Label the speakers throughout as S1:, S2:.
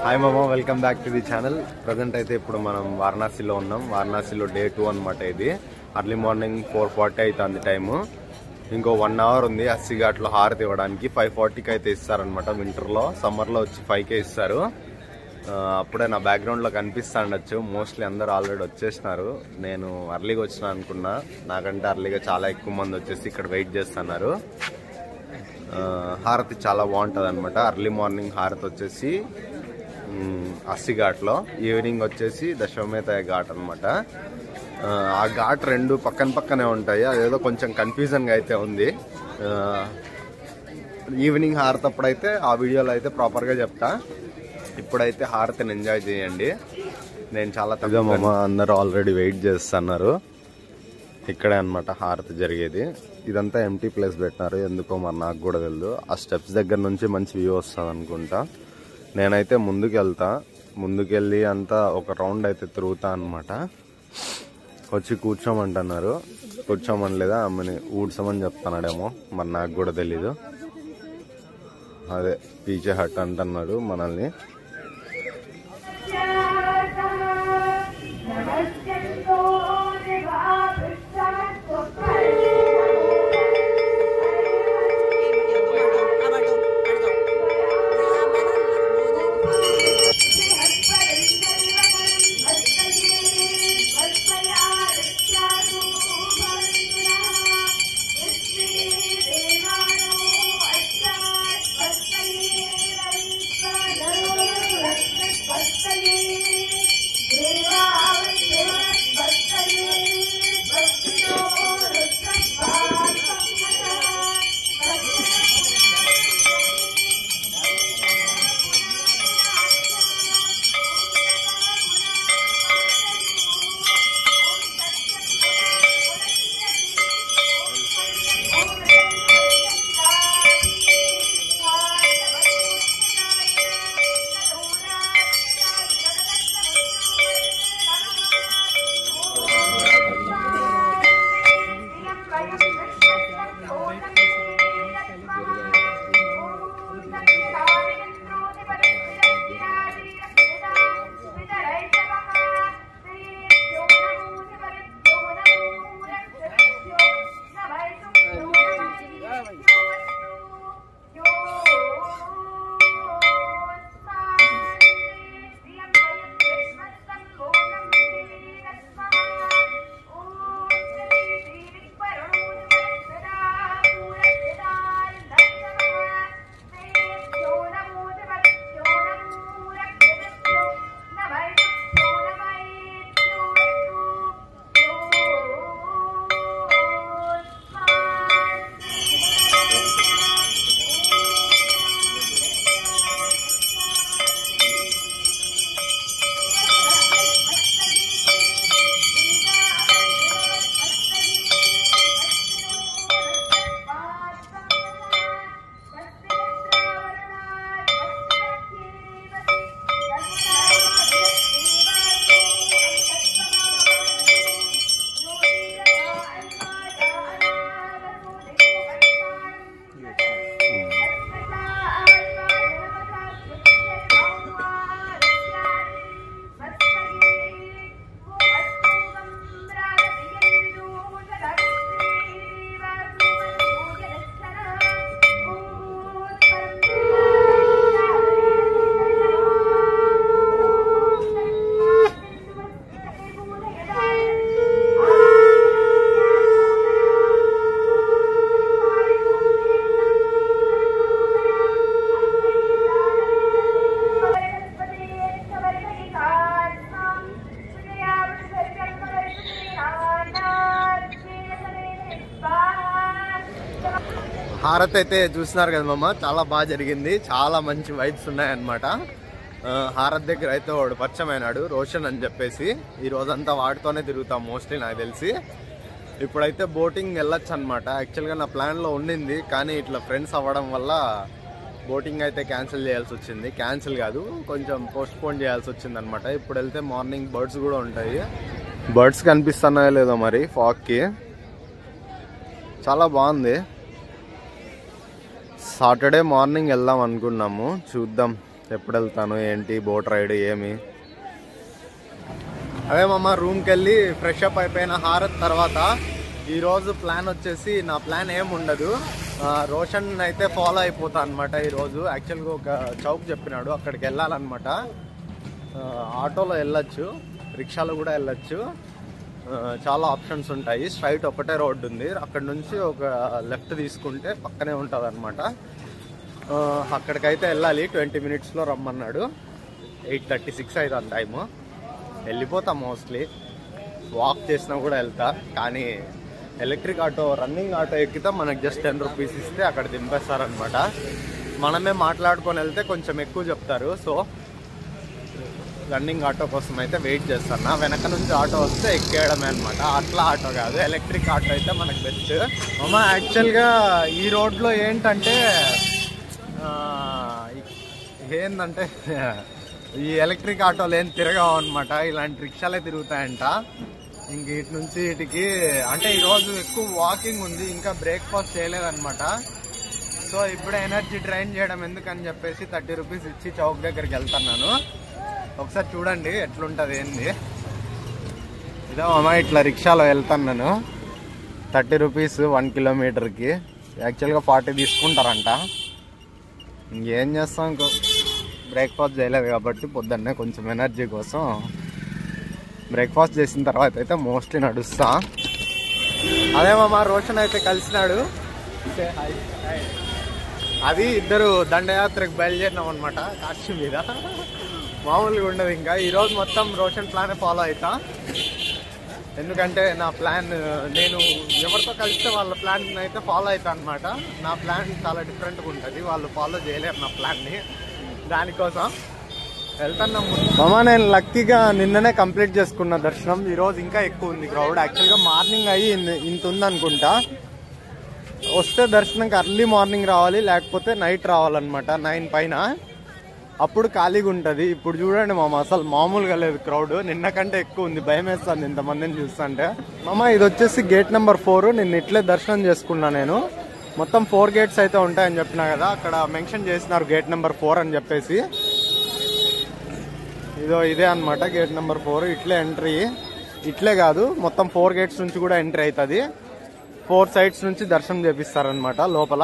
S1: Hi మామ, welcome back to the channel. Present అయితే ఇప్పుడు మనం వారణాసిలో ఉన్నాం. వారణాసిలో డే 2 అనమాట. ఇది అర్లీ మార్నింగ్ 4:40 అవుతుంది టైము. ఇంకో 1 అవర్ ఉంది అస్సీ ఘాట్లో హారతి ఇవ్వడానికి. 5:40కి అయితే ఇస్తారనమాట. వింటర్లో, సమ్మర్లో వచ్చి 5కే ఇస్తారు. అప్పుడే నా బ్యాక్గ్రౌండ్లో కనిపిస్తా ఉండొచ్చు. మోస్ట్లీ అందరూ ఆల్రెడీ వచ్చేసినారు. నేను అర్లీగా వచ్చిన అనుకున్నా. నాకంటే అర్లీగా చాలా ఎక్కువ మంది వచ్చేసి ఇక్కడ వెయిట్ చేస్తున్నారు. హారతి చాలా బాగుంటుంది అనమాట. అర్లీ మార్నింగ్ హారతి వచ్చేసి అస్సీ ఘాట్లో, ఈవినింగ్ వచ్చేసి దశవమేధ ఘాట్ అనమాట. ఆ ఘాట్ రెండు పక్కన పక్కనే ఉంటాయి. అదేదో కొంచెం కన్ఫ్యూజన్గా అయితే ఉంది. ఈవినింగ్ హారతి అప్పుడైతే ఆ వీడియోలో అయితే ప్రాపర్గా చెప్తా. ఇప్పుడైతే హారతిని ఎంజాయ్ చేయండి. నేను చాలా తగ్గమమ్మ, అందరూ ఆల్రెడీ వెయిట్ చేస్తున్నారు. ఇక్కడే అనమాట హారతి జరిగేది. ఇదంతా ఎంటీ ప్లేస్ పెట్టినారు, ఎందుకో మరి నాకు కూడా తెలియదు. ఆ స్టెప్స్ దగ్గర నుంచి మంచి వ్యూ వస్తుంది అనుకుంటా. నేనైతే ముందుకెళ్ళి అంతా ఒక రౌండ్ అయితే తిరుగుతా అనమాట. వచ్చి కూర్చోమంటున్నారు. కూర్చోమని లేదా ఆమెని ఊడ్చమని చెప్తున్నాడేమో, మరి నాకు కూడా తెలీదు. అదే పీచే హట్ అంటున్నాడు మనల్ని. హారతి అయితే చూస్తున్నారు కదా మామ, చాలా బాగా జరిగింది. చాలా మంచి వైబ్స్ ఉన్నాయన్నమాట. హారతి దగ్గర అయితే వాడు పరిచయం అయినాడు, రోషన్ అని చెప్పేసి. ఈ రోజంతా వాడితోనే తిరుగుతాం మోస్ట్లీ నాకు తెలిసి. ఇప్పుడైతే బోటింగ్ వెళ్ళొచ్చు అనమాట. యాక్చువల్గా నా ప్లాన్లో ఉండింది, కానీ ఇట్లా ఫ్రెండ్స్ అవ్వడం వల్ల బోటింగ్ అయితే క్యాన్సిల్ చేయాల్సి వచ్చింది. క్యాన్సిల్ కాదు, కొంచెం పోస్ట్పోన్ చేయాల్సి వచ్చింది అనమాట. ఇప్పుడు వెళ్తే మార్నింగ్ బర్డ్స్ కూడా ఉంటాయి. బర్డ్స్ కనిపిస్తున్నాయో లేదో మరి ఫాగ్కి. చాలా బాగుంది. సాటర్డే మార్నింగ్ వెళ్దాం అనుకున్నాము, చూద్దాం ఎప్పుడు వెళ్తాను ఏంటి బోట్ రైడ్ ఏమి. అదే మామ రూమ్కి వెళ్ళి ఫ్రెష్ అప్ అయిపోయిన హారత్ తర్వాత ఈరోజు ప్లాన్ వచ్చేసి, నా ప్లాన్ ఏం ఉండదు, రోషన్ అయితే ఫాలో అయిపోతా అనమాట. ఈరోజు యాక్చువల్గా ఒక చౌక్ చెప్పినాడు, అక్కడికి వెళ్ళాలన్నమాట. ఆటోలో వెళ్ళొచ్చు, రిక్షాలో కూడా వెళ్ళొచ్చు, చాలా ఆప్షన్స్ ఉంటాయి. స్ట్రైట్ ఒకటే రోడ్డు ఉంది, అక్కడ నుంచి ఒక లెఫ్ట్ తీసుకుంటే పక్కనే ఉంటుంది అనమాట. అక్కడికైతే వెళ్ళాలి, 20 minutesలో రమ్మన్నాడు. 8:36 అవుతుంది టైము. వెళ్ళిపోతాం మోస్ట్లీ, వాక్ చేసినా కూడా వెళ్తా. కానీ ఎలక్ట్రిక్ ఆటో, రన్నింగ్ ఆటో ఎక్కితే మనకు జస్ట్ 10 rupees ఇస్తే అక్కడ దింపేస్తారనమాట. మనమే మాట్లాడుకొని వెళ్తే కొంచెం ఎక్కువ చెప్తారు. సో రన్నింగ్ ఆటో కోసం అయితే వెయిట్ చేస్తాను. వెనక నుంచి ఆటో వస్తే ఎక్కేయడమే అనమాట. అట్లా ఆటో కాదు, ఎలక్ట్రిక్ ఆటో అయితే మనకు బెస్ట్. మామ యాక్చువల్గా ఈ రోడ్లో ఏంటంటే ఈ ఎలక్ట్రిక్ ఆటోలు ఏం తిరగవు అనమాట, ఇలాంటి రిక్షాలే తిరుగుతాయంట. ఇంక ఇటు నుంచి ఇటుకి అంటే ఈరోజు ఎక్కువ వాకింగ్ ఉంది, ఇంకా బ్రేక్ఫాస్ట్ చేయలేదన్నమాట. సో ఇప్పుడే ఎనర్జీ డ్రైన్ చేయడం ఎందుకని చెప్పేసి 30 rupees ఇచ్చి చౌక్ దగ్గరికి వెళ్తున్నాను. ఒకసారి చూడండి ఎట్లుంటుంది ఏంది. ఇదో అమ్మా ఇట్లా రిక్షాలో వెళ్తాను. 30 rupees 1 kilometerకి. యాక్చువల్గా 40 తీసుకుంటారంట. ఇంకేం చేస్తాం, బ్రేక్ఫాస్ట్ చేయలేదు కాబట్టి పొద్దున్నే కొంచెం ఎనర్జీ కోసం బ్రేక్ఫాస్ట్ చేసిన తర్వాత అయితే మోస్ట్లీ నడుస్తా. అదే మా రోషన్ అయితే కలిసినాడు, అది ఇద్దరు దండయాత్రకు బయలుదేరినాం అనమాట. కాశీ మీద మామూలుగా ఉండదు. ఇంకా ఈరోజు మొత్తం రోషన్ ప్లాన్ ఫాలో అవుతా. ఎందుకంటే నా ప్లాన్, నేను ఎవరితో కలిస్తే వాళ్ళ ప్లాన్ అయితే ఫాలో అవుతా అనమాట. నా ప్లాన్ చాలా డిఫరెంట్గా ఉంటుంది, వాళ్ళు ఫాలో చేయలేరు నా ప్లాన్ని. దానికోసం వెళ్తున్నాం మామ. నేను లక్కీగా నిన్ననే కంప్లీట్ చేసుకున్న దర్శనం. ఈరోజు ఇంకా ఎక్కువ ఉంది క్రౌడ్. యాక్చువల్గా మార్నింగ్ అయ్యి ఇంత ఉందనుకుంటా. వస్తే దర్శనంకి అర్లీ మార్నింగ్ రావాలి, లేకపోతే నైట్ రావాలన్నమాట 9 పైన. అప్పుడు ఖాళీగా ఉంటుంది. ఇప్పుడు చూడండి మామ, అసలు మామూలుగా లేదు క్రౌడ్. నిన్న కంటే ఎక్కువ ఉంది, భయం వేస్తుంది ఇంతమందిని చూస్తుంటే. మామ ఇది వచ్చేసి గేట్ నెంబర్ 4. నిన్న ఇట్లే దర్శనం చేసుకున్నా నేను. మొత్తం 4 gates అయితే ఉంటాయని చెప్పినా కదా, అక్కడ మెన్షన్ చేసినారు గేట్ నెంబర్ 4 అని చెప్పేసి. ఇదే అనమాట గేట్ నెంబర్ 4. ఇట్లే ఎంట్రీ, ఇట్లే కాదు మొత్తం 4 gates నుంచి కూడా ఎంట్రీ అవుతుంది. 4 sides నుంచి దర్శనం చేపిస్తారనమాట లోపల.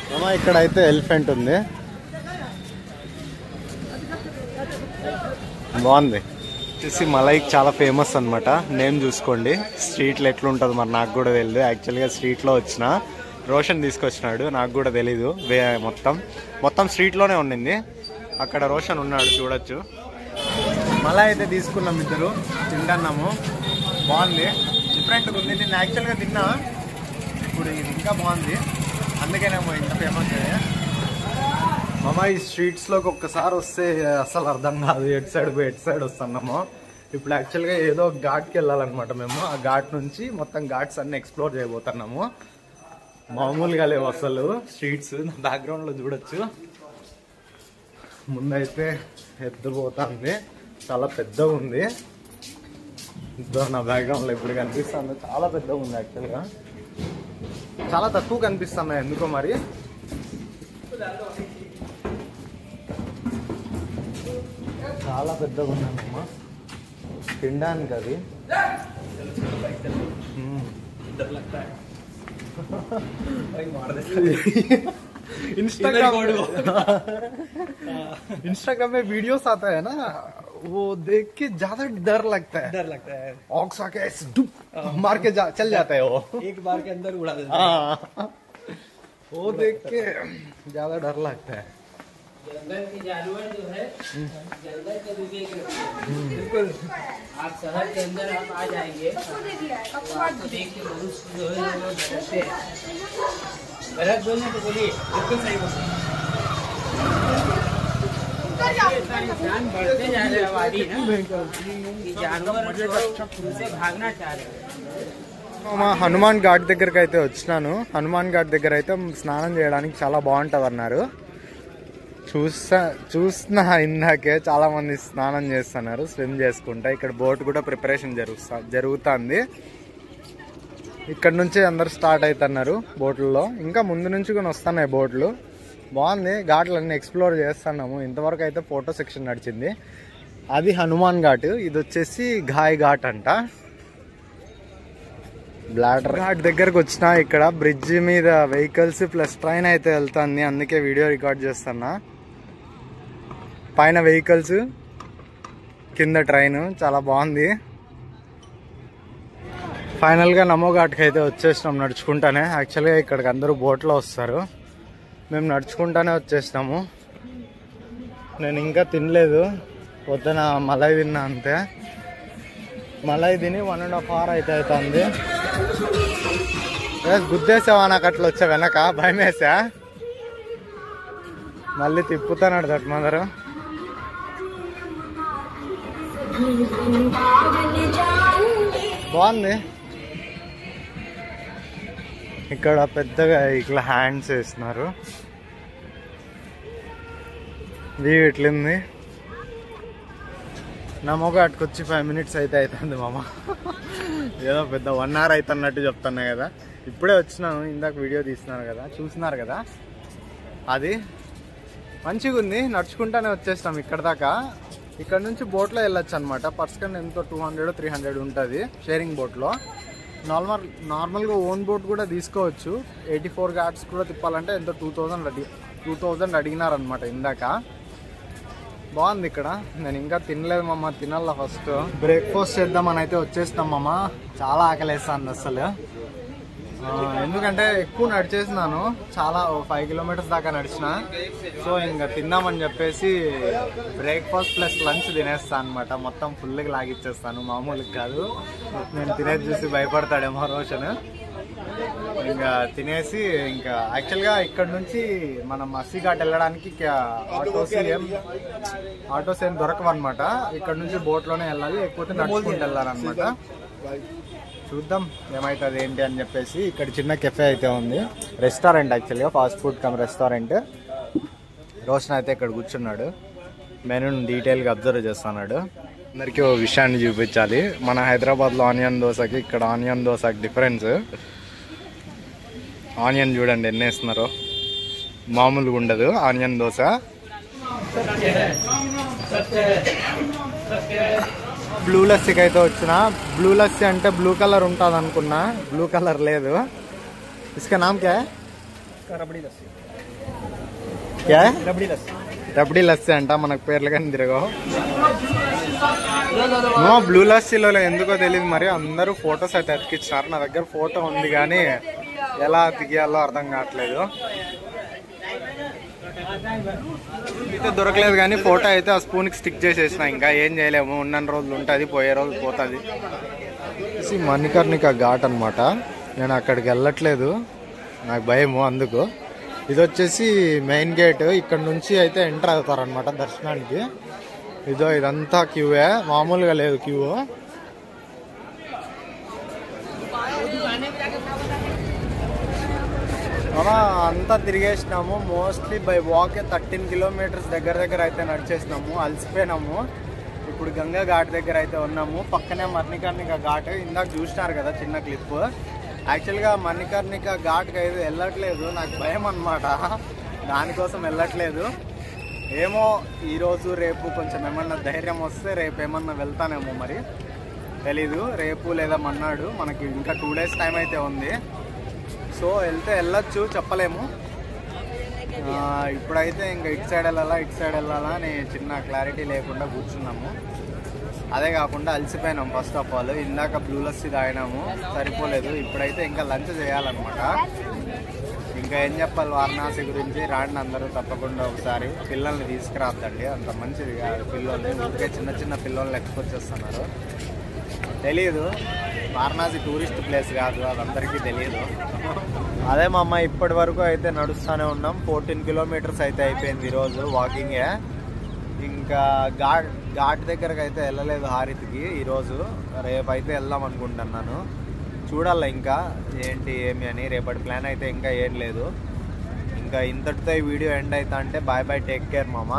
S1: మామ ఇక్కడ అయితే ఎలిఫెంట్ ఉంది, బాగుంది. వచ్చేసి మలైకి చాలా ఫేమస్ అనమాట. నేమ్ చూసుకోండి. స్ట్రీట్లో ఎట్లుంటుంది మరి నాకు కూడా తెలియదు. యాక్చువల్గా స్ట్రీట్లో వచ్చిన, రోషన్ తీసుకొచ్చినాడు, నాకు కూడా తెలీదు. మొత్తం స్ట్రీట్లోనే ఉండింది. అక్కడ రోషన్ ఉన్నాడు, చూడొచ్చు. మలై అయితే తీసుకున్నాం, ఇద్దరు తింటున్నాము. బాగుంది, డిఫరెంట్గా ఉంది. నేను యాక్చువల్గా తిన్నా, ఇప్పుడు ఇది ఇంకా బాగుంది. అందుకేనేమో ఇంత ఫేమస్. మామ ఈ స్ట్రీట్స్లోకి ఒక్కసారి వస్తే అసలు అర్థం కాదు, ఎటు సైడ్ వస్తున్నామో. ఇప్పుడు యాక్చువల్గా ఏదో ఘాట్కి వెళ్ళాలన్నమాట మేము. ఆ ఘాట్ నుంచి మొత్తం ఘాట్స్ అన్ని ఎక్స్ప్లోర్ చేయబోతున్నాము. మామూలుగా లేవు అసలు స్ట్రీట్స్. బ్యాక్గ్రౌండ్లో చూడొచ్చు, ముందైతే ఎత్తుపోతుంది, చాలా పెద్దగా ఉంది. ఇదో నా బ్యాక్గ్రౌండ్లో ఇప్పుడు కనిపిస్తుంది, చాలా పెద్దగా ఉంది. యాక్చువల్గా చాలా తక్కువ కనిపిస్తున్నాయి ఎందుకో మరి. చాలా పెద్దగా ఉన్నానమ్మా, తినడానికి అది. इंस्टाग्राम में वीडियोस आता है ना, वो देख के ज्यादा डर लगता है। ऑक्स आके ऐसे डुप मार के चल जाता है वो,
S2: एक बार के अंदर उड़ा देता है।
S1: वो देख के ज्यादा डर लगता है।
S2: जंगल के जानवर जो है, जंगल के विवेक बिल्कुल। आप शहर के अंदर आप आ जाएंगे, आपको देख के मनुष्य जो है वो डरते हैं। गलत बोलने तो बोलिए, बिल्कुल सही बोलिए। इंसान बढ़ते जा रहे आबादी ना, कि जानवर उनसे भागना चाह रहे हैं।
S1: హనుమాన్ ఘాట్ దగ్గరికి అయితే వచ్చినాను. హనుమాన్ ఘాట్ దగ్గర అయితే స్నానం చేయడానికి చాలా బాగుంటుంది అన్నారు. చూస్తున్నా ఇందాకే చాలా మంది స్నానం చేస్తున్నారు, స్విమ్ చేసుకుంటా. ఇక్కడ బోట్ కూడా ప్రిపరేషన్ జరుగుతుంది. ఇక్కడ నుంచి అందరు స్టార్ట్ అవుతున్నారు బోట్లలో. ఇంకా ముందు నుంచి కూడా వస్తున్నాయి బోట్లు. బాగుంది. ఘాట్లన్నీ ఎక్స్ప్లోర్ చేస్తున్నాము. ఇంతవరకు అయితే ఫోటో సెక్షన్ నడిచింది. అది హనుమాన్ ఘాట్, ఇది వచ్చేసి ఘాయ్ ఘాట్ అంట. బ్లాడర్ ఘాట్ దగ్గరకు వచ్చిన ఇక్కడ బ్రిడ్జ్ మీద వెహికల్స్ ప్లస్ ట్రైన్ అయితే వెళ్తుంది, అందుకే వీడియో రికార్డ్ చేస్తున్నా. పైన వెహికల్స్, కింద ట్రైన్, చాలా బాగుంది. ఫైనల్గా నమో ఘాట్కి అయితే వచ్చేసినాం నడుచుకుంటానే. యాక్చువల్గా ఇక్కడికి అందరూ బోట్లో వస్తారు, మేము నడుచుకుంటానే వచ్చేసినాము. నేను ఇంకా తినలేదు, పొద్దున మలై తిన్నా అంతే. మలై తిని 1.5 hour అయితే అవుతుంది. గుద్దేసావా నాకు అట్లా వచ్చా వెనక, భయం వేసా. మళ్ళీ తిప్పుతాడు దట్ మదరు. బాగుంది. ఇక్కడ పెద్దగా ఇట్లా హ్యాండ్స్ వేస్తున్నారు. వ్యూ ఇట్లుంది. నమో ఘాట్కి వచ్చి 5 minutes అయితే అవుతుంది మామ. ఏదో పెద్ద 1 hour అవుతున్నట్టు చెప్తున్నా కదా. ఇప్పుడే వచ్చినాను, ఇందాక వీడియో తీస్తున్నారు కదా, చూస్తున్నారు కదా. అది మంచిగా ఉంది. నడుచుకుంటానే వచ్చేస్తాం ఇక్కడ దాకా. ఇక్కడ నుంచి బోట్లో వెళ్ళొచ్చు అనమాట. పర్సన్ ఎంతో 200-300 ఉంటుంది షేరింగ్ బోట్లో. నార్మల్గా ఓన్ బోట్ కూడా తీసుకోవచ్చు. 84 ఘాట్స్ కూడా తిప్పాలంటే ఎంతో 2000 అడిగినారనమాట ఇందాక. బాగుంది ఇక్కడ. నేను ఇంకా తినలేదు మమ్మ, తినాల. ఫస్ట్ బ్రేక్ఫాస్ట్ చేద్దామని అయితే వచ్చేస్తాం మమ్మ. చాలా ఆకలేస్తాను అసలు. ఎందుకంటే ఎక్కువ నడిచేసినాను, చాలా 5 kilometers దాకా నడిచిన. సో ఇంకా తిందామని చెప్పేసి బ్రేక్ఫాస్ట్ ప్లస్ లంచ్ తినేస్తాను అనమాట. మొత్తం ఫుల్గా లాగిచ్చేస్తాను, మామూలుగా కాదు. నేను తినేది చూసి భయపడతాడేమో రోషన్. ఇంకా తినేసి ఇంకా యాక్చువల్గా ఇక్కడ నుంచి మనం మస్సీ ఘాట్ వెళ్ళడానికి ఆటోస్ ఏం దొరకవు అనమాట. ఇక్కడ నుంచి బోట్లోనే వెళ్ళాలి, లేకపోతే నడుచుకుంటూ వెళ్ళాలన్నమాట. చూద్దాం ఏమవుతుంది ఏంటి అని చెప్పేసి. ఇక్కడ చిన్న కెఫే అయితే ఉంది, రెస్టారెంట్ యాక్చువల్గా, fast food come restaurant. Roshan అయితే ఇక్కడ కూర్చున్నాడు, మెనూని డీటెయిల్గా అబ్జర్వ్ చేస్తున్నాడు. అందరికీ ఓ విషయాన్ని చూపించాలి. మన హైదరాబాద్లో ఆనియన్ దోశకి ఇక్కడ ఆనియన్ దోశకి డిఫరెన్స్. ఆనియన్ చూడండి ఎన్ని వేస్తున్నారో, మామూలుగా ఉండదు ఆనియన్ దోశ. బ్లూ లస్సీకి అయితే వచ్చిన. బ్లూ లస్సీ అంటే బ్లూ కలర్ ఉంటుంది అనుకున్నా, బ్లూ కలర్ లేదు. ఇసుక నామ్ క్యా రబడీ లస్సీ. క్యా రబడీ లస్సీ అంట. మనకు పేర్లు కానీ తిరగవు. బ్లూ లస్సీలో ఎందుకో తెలియదు మరి, అందరూ ఫొటోస్ అయితే అతికిచ్చినారు. నా దగ్గర ఫోటో ఉంది కానీ ఎలా దిగాలో అర్థం కావట్లేదు. అయితే దొరకలేదు కానీ ఫోటో అయితే ఆ స్పూన్కి స్టిక్ చేసేసిన. ఇంకా ఏం చేయలేము, ఉన్న రోజులు ఉంటుంది, పోయే రోజు పోతుంది. మణికర్ణిక ఘాట్ అనమాట. నేను అక్కడికి వెళ్ళట్లేదు, నాకు భయము అందుకు. ఇది వచ్చేసి మెయిన్ గేట్. ఇక్కడ నుంచి అయితే ఎంటర్ అవుతారనమాట దర్శనానికి. ఇదంతా క్యూవే, మామూలుగా లేదు క్యూ. అంతా తిరిగేసినాము. మోస్ట్లీ బై వాకే 13 kilometers దగ్గర అయితే నడిచేసినాము, అలసిపోయినాము. ఇప్పుడు గంగా ఘాట్ దగ్గర అయితే ఉన్నాము. పక్కనే మణికర్ణిక ఘాట్. ఇందాక చూసినారు కదా చిన్న క్లిప్. యాక్చువల్గా మణికర్ణిక ఘాట్కి అయితే వెళ్ళట్లేదు, నాకు భయం అన్నమాట, దానికోసం వెళ్ళట్లేదు. ఏమో ఈరోజు రేపు కొంచెం ఏమన్నా ధైర్యం వస్తే రేపు ఏమన్నా వెళ్తానేమో, మరి తెలీదు. రేపు లేదా మన్నాడు, మనకి ఇంకా 2 days టైం అయితే ఉంది. సో వెళ్తే వెళ్ళొచ్చు, చెప్పలేము. ఇప్పుడైతే ఇంకా ఇటు సైడ్ వెళ్ళాలా అని చిన్న క్లారిటీ లేకుండా కూర్చున్నాము. అదే కాకుండా అలసిపోయినాం ఫస్ట్ ఆఫ్ ఆల్. ఇందాక బ్లూ లస్సీ తాగినాము, సరిపోలేదు. ఇప్పుడైతే ఇంకా లంచ్ చేయాలన్నమాట. ఇంకా ఏం చెప్పాలి వారణాసి గురించి, రాండి అందరూ తప్పకుండా ఒకసారి. పిల్లల్ని తీసుకురాద్దండి, అంత మంచిది కాదు. పిల్లల్ని ఊరికే చిన్న పిల్లల్ని ఎక్కొచ్చేస్తున్నారు. తెలీదు, వారణాసి టూరిస్ట్ ప్లేస్ కాదు, అది అందరికీ తెలియదు. అదే మా అమ్మ ఇప్పటి వరకు అయితే నడుస్తూనే ఉన్నాం. 14 kilometers అయితే అయిపోయింది ఈరోజు వాకింగే. ఇంకా ఘాట్ దగ్గరకు అయితే వెళ్ళలేదు హారితికి ఈరోజు. రేపు అయితే వెళ్దాం అనుకుంటున్నాను. చూడాలి ఇంకా ఏంటి ఏమి అని. రేపటి ప్లాన్ అయితే ఇంకా ఏం లేదు. ఇంకా ఇంతటితో ఈ వీడియో ఎండ్ అవుతా అంటే బాయ్ బాయ్, టేక్ కేర్ మామ.